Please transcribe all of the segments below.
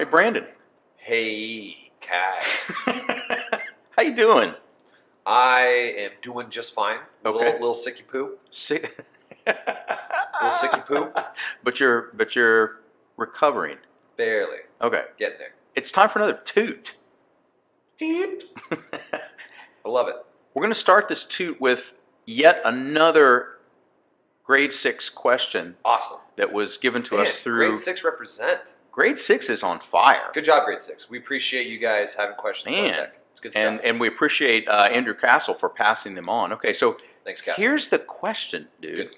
Hey, Brandon. Hey, Cat. How you doing? I am doing just fine. Okay. Little sicky poo. Sick. Little sicky poo. But you're recovering. Barely. Okay. Getting there. It's time for another toot. Toot. I love it. We're going to start this toot with yet another grade 6 question Awesome. that was given to Man, us through... Grade 6 represent. Grade 6 is on fire. Good job, Grade 6. We appreciate you guys having questions about tech. It's good stuff. And we appreciate Andrew Castle for passing them on. Okay, so Thanks, Castle. here's the question, dude. Good.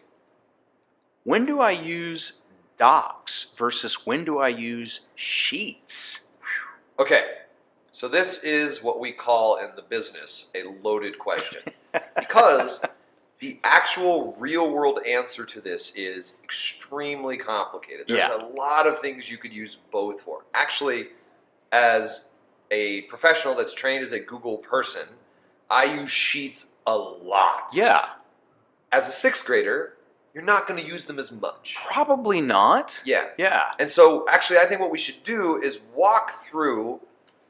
When do I use docs versus when do I use sheets? Okay. So this is what we call in the business a loaded question. Because the actual real-world answer to this is extremely complicated. There's a lot of things you could use both for. Actually, as a professional that's trained as a Google person, I use Sheets a lot. Yeah. As a 6th grader, you're not going to use them as much. Probably not. Yeah. Yeah. And so, actually, I think what we should do is walk through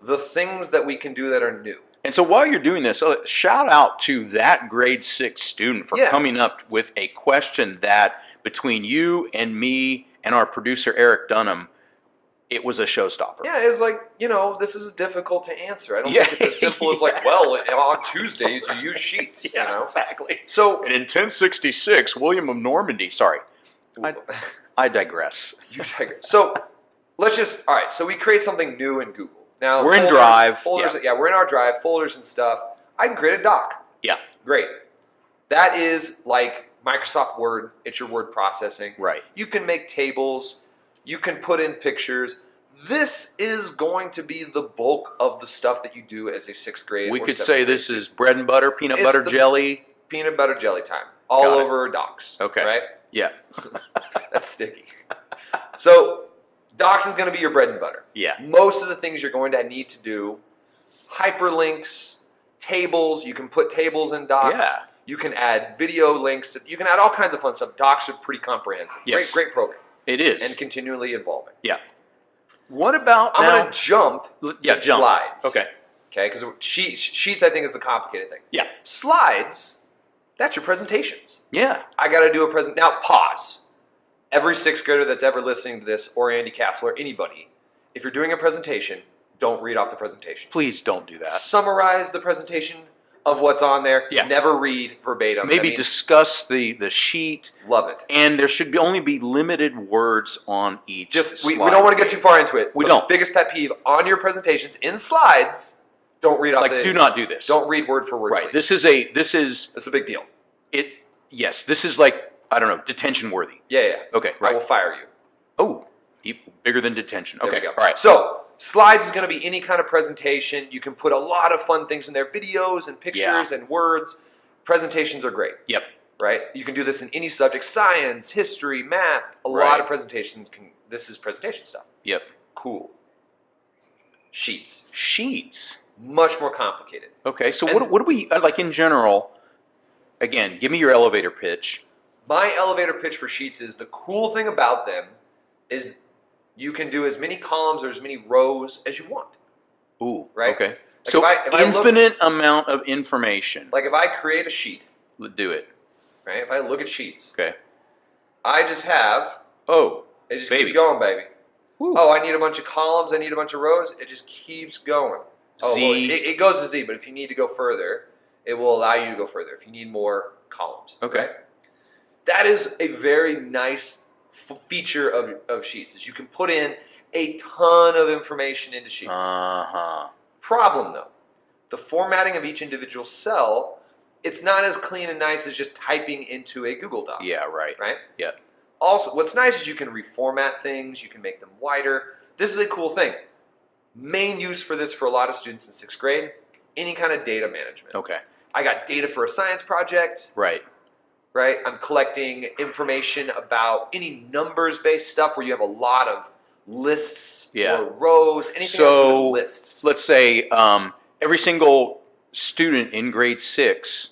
the things that we can do that are new. And so while you're doing this, shout out to that grade 6 student for coming up with a question that between you and me and our producer, Eric Dunham, it was a showstopper. Yeah, it's like, this is difficult to answer. I don't think it's as simple as like, well, on Tuesdays you use Sheets. Exactly. So, and in 1066, William of Normandy, sorry, I digress. You digress. So, all right, so we create something new in Google. Now, we're in Drive. Folders, we're in our Drive, folders and stuff. I can create a doc. Yeah. Great. That is like Microsoft Word. It's your word processing. Right. You can make tables. You can put in pictures. This is going to be the bulk of the stuff that you do as a 6th grade. We could say this is bread and butter, peanut butter jelly. Peanut butter jelly time. All over docs. Okay. Right? Yeah. That's sticky. So, docs is going to be your bread and butter. Yeah. Most of the things you're going to need to do, hyperlinks, tables, you can put tables in docs. Yeah. You can add video links. You can add all kinds of fun stuff. Docs are pretty comprehensive. Yes. Great program. It is. And continually evolving. Yeah. What about I'm going to jump to slides. Okay. Okay, because sheets I think is the complicated thing. Yeah. Slides, that's your presentations. Yeah. I got to do a present. Now, pause. Every 6th grader that's ever listening to this, or Andy Castle, or anybody, if you're doing a presentation, don't read off the presentation. Please don't do that. Summarize the presentation of what's on there. Yeah. Never read verbatim. Maybe discuss the sheet. Love it. And there should only be limited words on each slide. We don't want to get too far into it. We don't. Biggest pet peeve on your presentations in slides, don't read off do not do this. Don't read word for word. Right. Please. This is It's a big deal. Yes, this is like, I don't know, detention worthy. Yeah. Okay, right. I will fire you. Oh, bigger than detention. Okay, there we go. All right. So, slides is going to be any kind of presentation. You can put a lot of fun things in there, videos and pictures and words. Presentations are great. Yep. Right? You can do this in any subject, science, history, math, a lot of presentations. This is presentation stuff. Yep. Cool. Sheets. Sheets. Much more complicated. Okay, so what do we, like in general, again, give me your elevator pitch. My elevator pitch for Sheets is the cool thing about them is you can do as many columns or as many rows as you want. Ooh, right? Okay. Like so if I infinite amount of information. Like if I create a sheet. Do it. Right? If I look at Sheets. Okay. I just have. Oh, it just keeps going, baby. Ooh. Oh, I need a bunch of columns. I need a bunch of rows. It just keeps going. Oh, Z. Well, it goes to Z, but if you need to go further, it will allow you to go further if you need more columns. Okay. Right? That is a very nice feature of Sheets, is you can put in a ton of information into Sheets. Uh-huh. Problem, though, the formatting of each individual cell, it's not as clean and nice as just typing into a Google Doc. Yeah, right. Right? Yeah. Also, what's nice is you can reformat things, you can make them wider. This is a cool thing. Main use for this for a lot of students in 6th grade, any kind of data management. Okay. I got data for a science project. Right. Right? I'm collecting information about any numbers-based stuff where you have a lot of lists or rows, anything else with lists. Let's say every single student in grade 6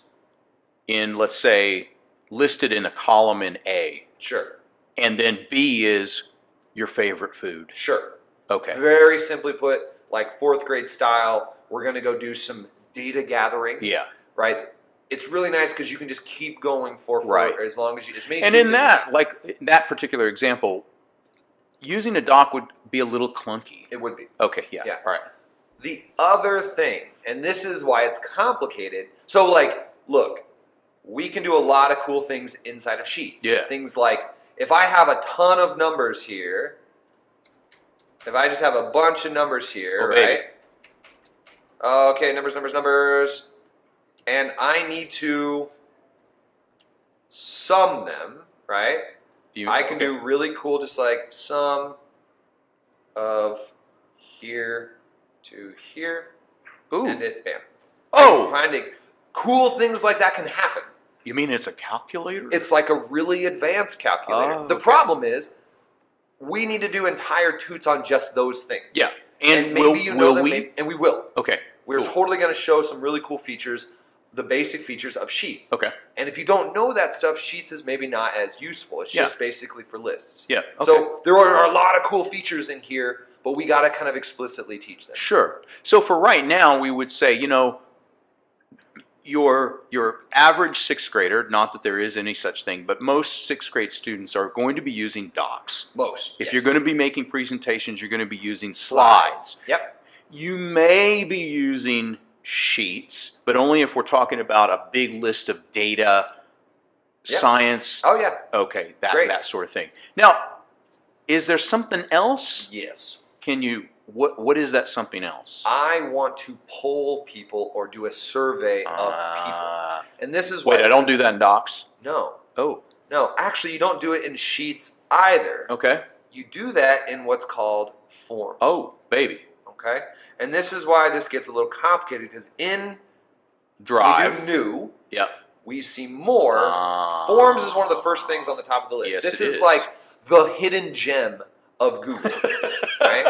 in, let's say, listed in a column in A. Sure. And then B is your favorite food. Sure. Okay. Very simply put, like 4th grade style, we're going to go do some data gathering. Yeah. Right? It's really nice because you can just keep going for as long as as many and students in that, like in that particular example, using a doc would be a little clunky. It would be. Okay, yeah. All right. The other thing, and this is why it's complicated. So, like, look, we can do a lot of cool things inside of sheets. Yeah. Things like, if I have a ton of numbers here, if I just have a bunch of numbers here, right? Okay, numbers. And I need to sum them, right? I can do really cool, just like sum of here to here. Ooh. And it, bam. Oh! Finding cool things like that can happen. You mean it's a calculator? It's like a really advanced calculator. Oh, the problem is, we need to do entire toots on just those things. Yeah. And maybe you know them, and we will. Okay. We're totally going to show some really cool features, the basic features of Sheets. Okay. And if you don't know that stuff, Sheets is maybe not as useful. It's just basically for lists. Yeah. Okay. So there are a lot of cool features in here, but we got to kind of explicitly teach them. Sure. So for right now, we would say, you know, your average 6th grader, not that there is any such thing, but most 6th grade students are going to be using docs. Most. If you're going to be making presentations, you're going to be using slides. Yep. You may be using sheets, but only if we're talking about a big list of data, science. Oh, yeah. Okay, that sort of thing. Now, is there something else? Yes. Can you, what is that something else? I want to poll people or do a survey of people. And this is why. Wait, I don't do that in docs? No. Oh. No, actually, you don't do it in Sheets either. Okay. You do that in what's called forms. Oh, baby. Okay? And this is why this gets a little complicated, because in Drive. we do new, yep, we see more. Forms is one of the first things on the top of the list. Yes, this it is is like the hidden gem of Google. Right?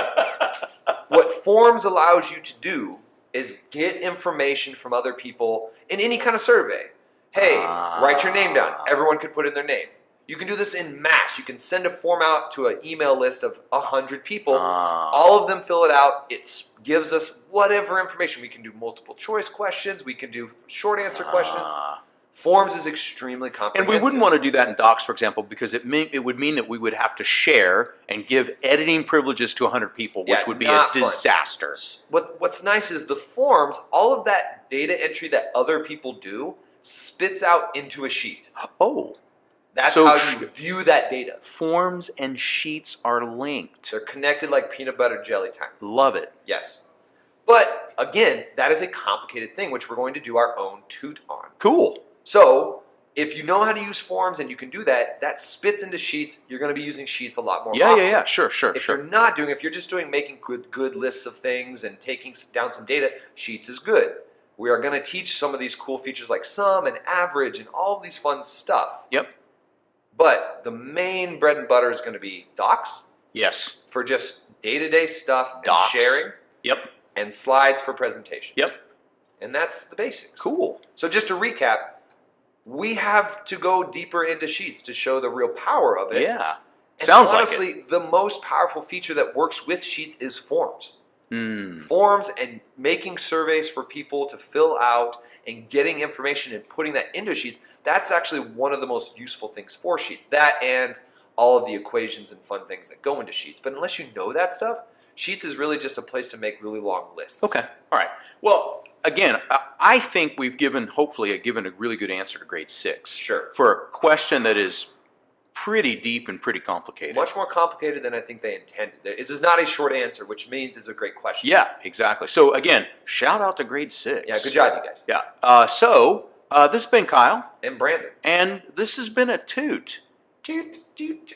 What Forms allows you to do is get information from other people in any kind of survey. Hey, write your name down. Everyone could put in their name. You can do this in mass. You can send a form out to an email list of 100 people. All of them fill it out. It gives us whatever information. We can do multiple choice questions. We can do short answer questions. Forms is extremely comprehensive. And we wouldn't want to do that in docs, for example, because it would mean that we would have to share and give editing privileges to 100 people, which would be a disaster. What's nice is the forms, all of that data entry that other people do, spits out into a sheet. Oh. That's how you view that data. Forms and sheets are linked. They're connected like peanut butter jelly time. Love it. Yes. But, again, that is a complicated thing, which we're going to do our own toot on. Cool. So, if you know how to use forms and you can do that, that spits into sheets. You're going to be using sheets a lot more often. Yeah. Sure. If you're not doing, if you're just doing making good lists of things and taking down some data, sheets is good. We are going to teach some of these cool features like sum and average and all of these fun stuff. Yep. But the main bread and butter is going to be docs. Yes. For just day-to-day stuff Docs. and sharing. Yep. And slides for presentation. Yep. And that's the basics. Cool. So just to recap, we have to go deeper into Sheets to show the real power of it. Yeah. And Sounds honestly, like it. The most powerful feature that works with Sheets is forms. Forms and making surveys for people to fill out and getting information and putting that into Sheets, that's actually one of the most useful things for Sheets. That and all of the equations and fun things that go into Sheets. But unless you know that stuff, Sheets is really just a place to make really long lists. Okay. All right. Well, again, I think we've hopefully given a really good answer to grade 6. Sure. For a question that is pretty deep and pretty complicated. Much more complicated than I think they intended. This is not a short answer, which means it's a great question. Yeah, exactly. So again, shout out to grade 6. Yeah, good job, you guys. Yeah. This has been Kyle. And Brandon. And this has been a toot. Toot, toot.